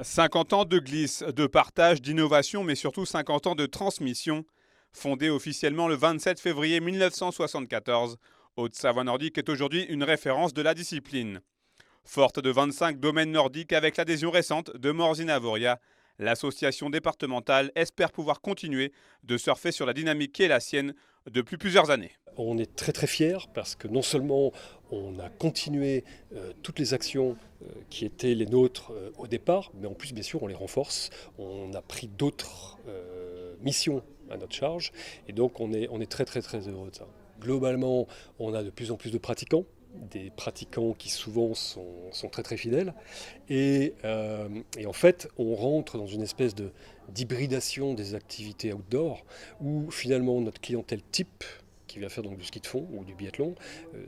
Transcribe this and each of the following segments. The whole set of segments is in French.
50 ans de glisse, de partage, d'innovation, mais surtout 50 ans de transmission. Fondée officiellement le 27 février 1974, Haute-Savoie nordique est aujourd'hui une référence de la discipline. Forte de 25 domaines nordiques avec l'adhésion récente de Morzine-Avoria, l'association départementale espère pouvoir continuer de surfer sur la dynamique qui est la sienne depuis plusieurs années. On est très très fiers parce que non seulement on a continué toutes les actions qui étaient les nôtres au départ, mais en plus bien sûr on les renforce. On a pris d'autres missions à notre charge et donc on est très très très heureux de ça. Globalement, on a de plus en plus de pratiquants, des pratiquants qui souvent sont très très fidèles. Et en fait, on rentre dans une espèce d'hybridation des activités outdoor où finalement notre clientèle type qui vient faire donc du ski de fond ou du biathlon,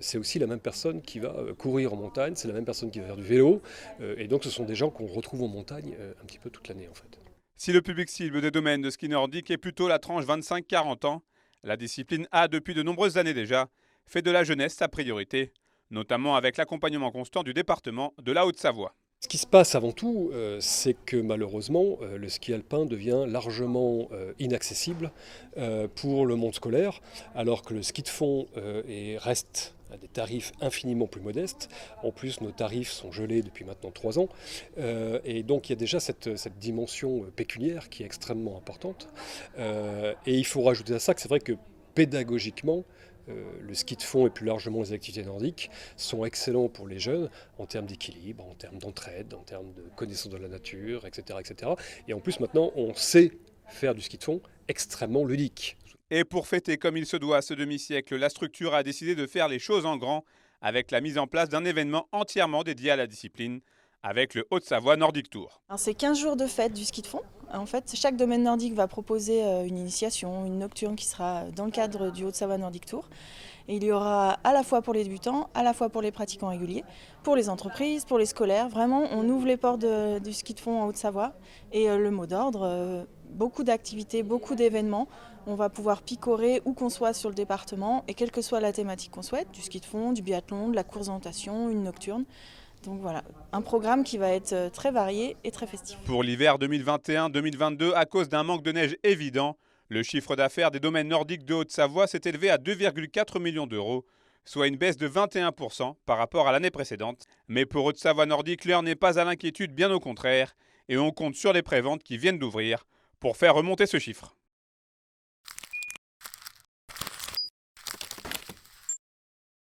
c'est aussi la même personne qui va courir en montagne, c'est la même personne qui va faire du vélo, et donc ce sont des gens qu'on retrouve en montagne un petit peu toute l'année en fait. Si le public cible des domaines de ski nordique est plutôt la tranche 25-40 ans, la discipline a, depuis de nombreuses années déjà, fait de la jeunesse sa priorité, notamment avec l'accompagnement constant du département de la Haute-Savoie. Ce qui se passe avant tout, c'est que malheureusement, le ski alpin devient largement inaccessible pour le monde scolaire, alors que le ski de fond reste à des tarifs infiniment plus modestes. En plus, nos tarifs sont gelés depuis maintenant 3 ans. Et donc, il y a déjà cette dimension pécuniaire qui est extrêmement importante. Et il faut rajouter à ça que c'est vrai que pédagogiquement, le ski de fond et plus largement les activités nordiques sont excellents pour les jeunes en termes d'équilibre, en termes d'entraide, en termes de connaissance de la nature, etc., etc. Et en plus, maintenant, on sait faire du ski de fond extrêmement ludique. Et pour fêter comme il se doit ce demi-siècle, la structure a décidé de faire les choses en grand avec la mise en place d'un événement entièrement dédié à la discipline, avec le Haute-Savoie Nordic Tour. Alors, c'est 15 jours de fête du ski de fond. En fait, chaque domaine nordique va proposer une initiation, une nocturne qui sera dans le cadre du Haute-Savoie Nordic Tour. Et il y aura à la fois pour les débutants, à la fois pour les pratiquants réguliers, pour les entreprises, pour les scolaires. Vraiment, on ouvre les portes du ski de fond en Haute-Savoie. Et le mot d'ordre, beaucoup d'activités, beaucoup d'événements. On va pouvoir picorer où qu'on soit sur le département et quelle que soit la thématique qu'on souhaite, du ski de fond, du biathlon, de la course d'orientation, une nocturne. Donc voilà, un programme qui va être très varié et très festif. Pour l'hiver 2021-2022, à cause d'un manque de neige évident, le chiffre d'affaires des domaines nordiques de Haute-Savoie s'est élevé à 2,4 millions d'euros, soit une baisse de 21% par rapport à l'année précédente. Mais pour Haute-Savoie nordique, l'heure n'est pas à l'inquiétude, bien au contraire, et on compte sur les préventes qui viennent d'ouvrir pour faire remonter ce chiffre.